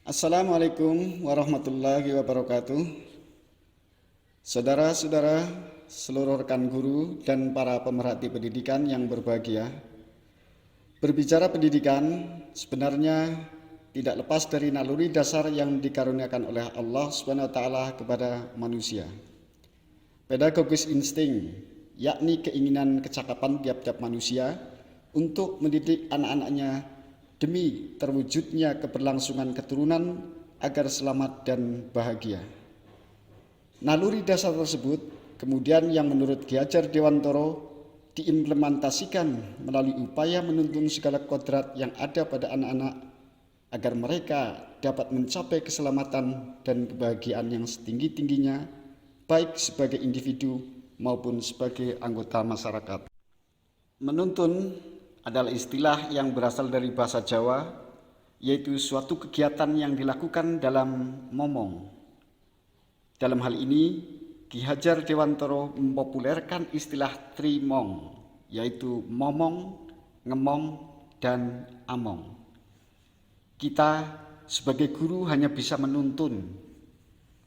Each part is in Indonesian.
Assalamualaikum warahmatullahi wabarakatuh. Saudara-saudara, seluruh rekan guru dan para pemerhati pendidikan yang berbahagia. Berbicara pendidikan sebenarnya tidak lepas dari naluri dasar yang dikaruniakan oleh Allah SWT kepada manusia. Pedagogis insting, yakni keinginan kecakapan tiap-tiap manusia untuk mendidik anak-anaknya demi terwujudnya keberlangsungan keturunan agar selamat dan bahagia. Naluri dasar tersebut kemudian yang menurut Ki Hajar Dewantara diimplementasikan melalui upaya menuntun segala kodrat yang ada pada anak-anak agar mereka dapat mencapai keselamatan dan kebahagiaan yang setinggi-tingginya baik sebagai individu maupun sebagai anggota masyarakat. Menuntun adalah istilah yang berasal dari bahasa Jawa, yaitu suatu kegiatan yang dilakukan dalam momong. Dalam hal ini, Ki Hajar Dewantara mempopulerkan istilah trimong, yaitu momong, ngemong, dan among. Kita sebagai guru hanya bisa menuntun,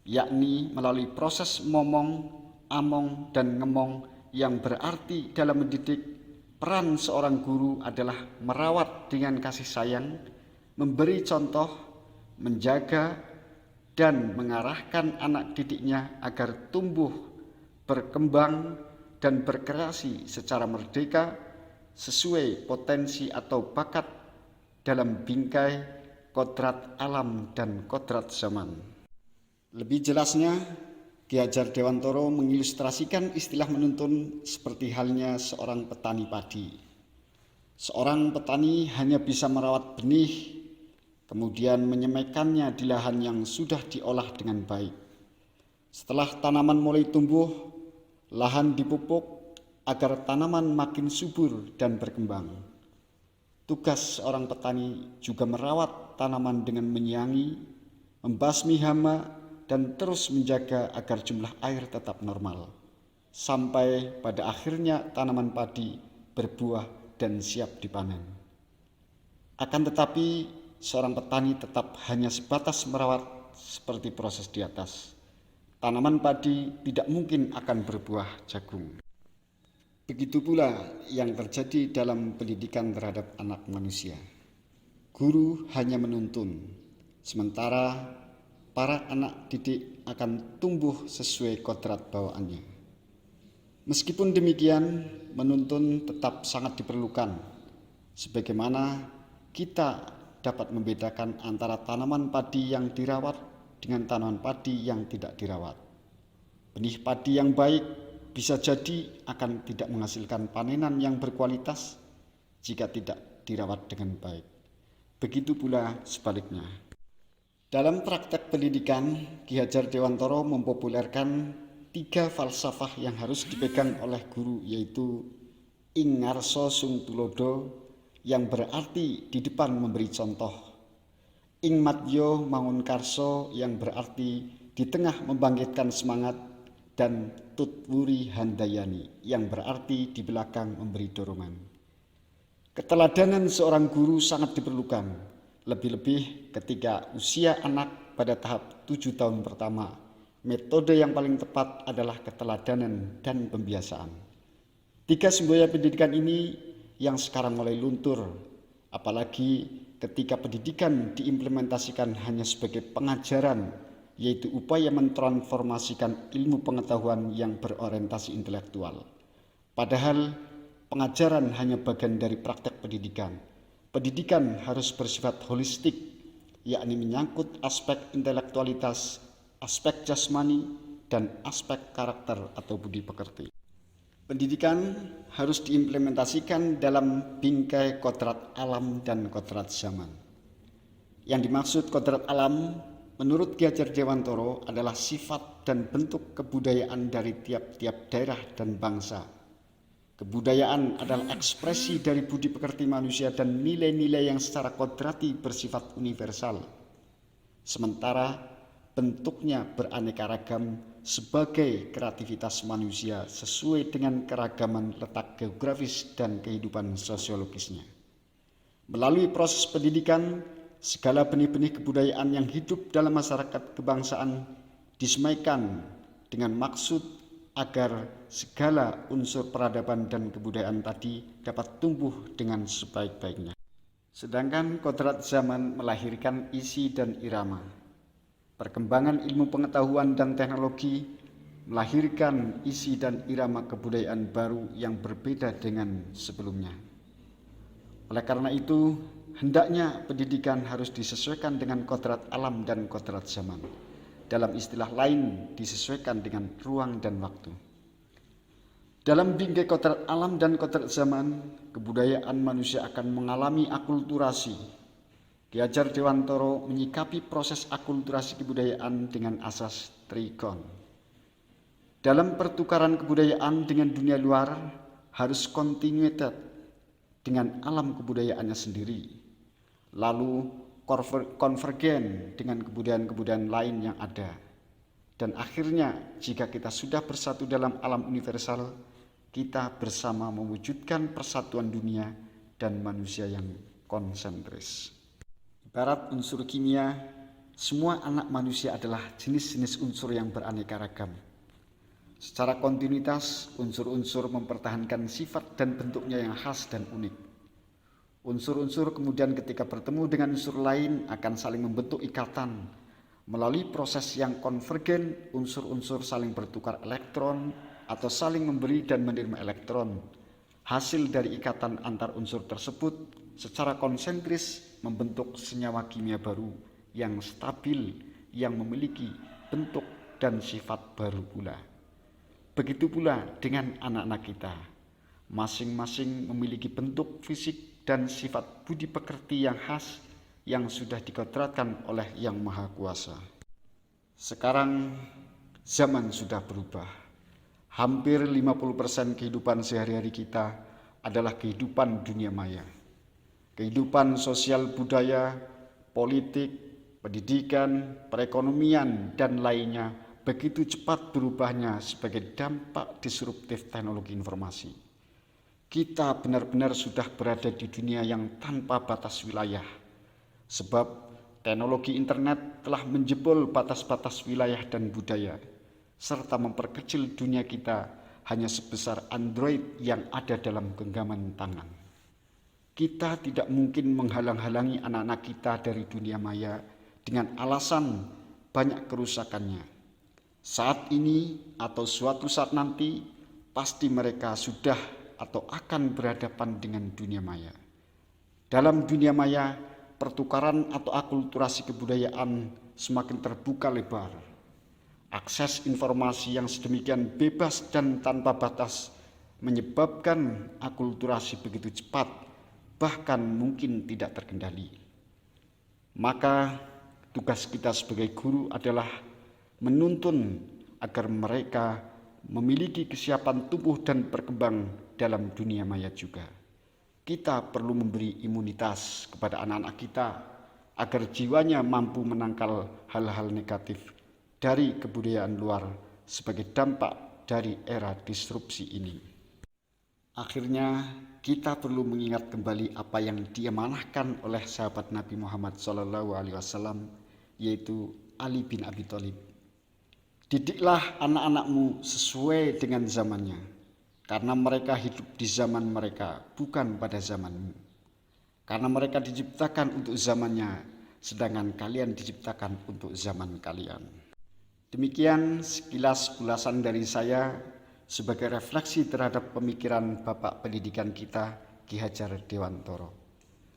yakni melalui proses momong, among, dan ngemong yang berarti dalam mendidik. Peran seorang guru adalah merawat dengan kasih sayang, memberi contoh, menjaga, dan mengarahkan anak didiknya agar tumbuh, berkembang, dan berkreasi secara merdeka sesuai potensi atau bakat dalam bingkai kodrat alam dan kodrat zaman. Lebih jelasnya, Ki Hajar Dewantara mengilustrasikan istilah menuntun seperti halnya seorang petani padi. Seorang petani hanya bisa merawat benih, kemudian menyemaikannya di lahan yang sudah diolah dengan baik. Setelah tanaman mulai tumbuh, lahan dipupuk agar tanaman makin subur dan berkembang. Tugas seorang petani juga merawat tanaman dengan menyiangi, membasmi hama, dan terus menjaga agar jumlah air tetap normal, sampai pada akhirnya tanaman padi berbuah dan siap dipanen. Akan tetapi, seorang petani tetap hanya sebatas merawat seperti proses di atas. Tanaman padi tidak mungkin akan berbuah jagung. Begitu pula yang terjadi dalam pendidikan terhadap anak manusia. Guru hanya menuntun, sementara para anak didik akan tumbuh sesuai kodrat bawaannya. Meskipun demikian, menuntun tetap sangat diperlukan, sebagaimana kita dapat membedakan antara tanaman padi yang dirawat dengan tanaman padi yang tidak dirawat. Benih padi yang baik bisa jadi akan tidak menghasilkan panenan yang berkualitas jika tidak dirawat dengan baik. Begitu pula sebaliknya. Dalam praktek pendidikan, Ki Hajar Dewantara mempopulerkan 3 falsafah yang harus dipegang oleh guru, yaitu ing ngarsa sung tulodo, yang berarti di depan memberi contoh, ing madya mangun karso, yang berarti di tengah membangkitkan semangat, dan tutwuri handayani, yang berarti di belakang memberi dorongan. Keteladanan seorang guru sangat diperlukan, lebih-lebih ketika usia anak pada tahap 7 tahun pertama. Metode yang paling tepat adalah keteladanan dan pembiasaan. 3 semboyan pendidikan ini yang sekarang mulai luntur, apalagi ketika pendidikan diimplementasikan hanya sebagai pengajaran, yaitu upaya mentransformasikan ilmu pengetahuan yang berorientasi intelektual. Padahal pengajaran hanya bagian dari praktek pendidikan. Pendidikan harus bersifat holistik, yakni menyangkut aspek intelektualitas, aspek jasmani, dan aspek karakter atau budi pekerti. Pendidikan harus diimplementasikan dalam bingkai kodrat alam dan kodrat zaman. Yang dimaksud kodrat alam menurut Ki Hajar Dewantara adalah sifat dan bentuk kebudayaan dari tiap-tiap daerah dan bangsa. Kebudayaan adalah ekspresi dari budi pekerti manusia dan nilai-nilai yang secara kodrati bersifat universal. Sementara bentuknya beraneka ragam sebagai kreativitas manusia sesuai dengan keragaman letak geografis dan kehidupan sosiologisnya. Melalui proses pendidikan, segala benih-benih kebudayaan yang hidup dalam masyarakat kebangsaan disemaikan dengan maksud agar segala unsur peradaban dan kebudayaan tadi dapat tumbuh dengan sebaik-baiknya. Sedangkan kodrat zaman melahirkan isi dan irama. Perkembangan ilmu pengetahuan dan teknologi melahirkan isi dan irama kebudayaan baru yang berbeda dengan sebelumnya. Oleh karena itu, hendaknya pendidikan harus disesuaikan dengan kodrat alam dan kodrat zaman. Dalam istilah lain, disesuaikan dengan ruang dan waktu. Dalam bingkai kodrat alam dan kodrat zaman, kebudayaan manusia akan mengalami akulturasi. Ki Hajar Dewantoro menyikapi proses akulturasi kebudayaan dengan asas trikon. Dalam pertukaran kebudayaan dengan dunia luar harus continuated dengan alam kebudayaannya sendiri, lalu konvergen dengan kebudayaan-kebudayaan lain yang ada. Dan akhirnya jika kita sudah bersatu dalam alam universal, kita bersama mewujudkan persatuan dunia dan manusia yang konsentris. Ibarat unsur kimia, semua anak manusia adalah jenis-jenis unsur yang beraneka ragam. Secara kontinuitas, unsur-unsur mempertahankan sifat dan bentuknya yang khas dan unik. Unsur-unsur kemudian ketika bertemu dengan unsur lain akan saling membentuk ikatan. Melalui proses yang konvergen, unsur-unsur saling bertukar elektron atau saling memberi dan menerima elektron. Hasil dari ikatan antar unsur tersebut secara konsentris membentuk senyawa kimia baru yang stabil, yang memiliki bentuk dan sifat baru pula. Begitu pula dengan anak-anak kita. Masing-masing memiliki bentuk fisik dan sifat budi pekerti yang khas yang sudah dikodratkan oleh Yang Maha Kuasa. Sekarang zaman sudah berubah. Hampir 50% kehidupan sehari-hari kita adalah kehidupan dunia maya. Kehidupan sosial budaya, politik, pendidikan, perekonomian, dan lainnya begitu cepat berubahnya sebagai dampak disruptif teknologi informasi. Kita benar-benar sudah berada di dunia yang tanpa batas wilayah. Sebab teknologi internet telah menjebol batas-batas wilayah dan budaya, serta memperkecil dunia kita hanya sebesar Android yang ada dalam genggaman tangan. Kita tidak mungkin menghalang-halangi anak-anak kita dari dunia maya dengan alasan banyak kerusakannya. Saat ini atau suatu saat nanti, pasti mereka sudah atau akan berhadapan dengan dunia maya. Dalam dunia maya, pertukaran atau akulturasi kebudayaan semakin terbuka lebar. Akses informasi yang sedemikian bebas dan tanpa batas menyebabkan akulturasi begitu cepat, bahkan mungkin tidak terkendali. Maka tugas kita sebagai guru adalah menuntun agar mereka memiliki kesiapan tumbuh dan berkembang dalam dunia maya juga. Kita perlu memberi imunitas kepada anak-anak kita agar jiwanya mampu menangkal hal-hal negatif dari kebudayaan luar sebagai dampak dari era disrupsi ini. Akhirnya kita perlu mengingat kembali apa yang diamanahkan oleh sahabat Nabi Muhammad SAW, yaitu Ali bin Abi Thalib. Didiklah anak-anakmu sesuai dengan zamannya, karena mereka hidup di zaman mereka, bukan pada zamanmu. Karena mereka diciptakan untuk zamannya, sedangkan kalian diciptakan untuk zaman kalian. Demikian sekilas ulasan dari saya sebagai refleksi terhadap pemikiran Bapak Pendidikan kita, Ki Hajar Dewantoro.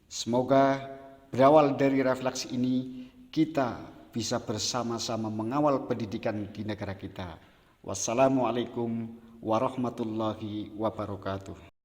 Semoga berawal dari refleksi ini kita bisa bersama-sama mengawal pendidikan di negara kita. Wassalamualaikum warahmatullahi wabarakatuh.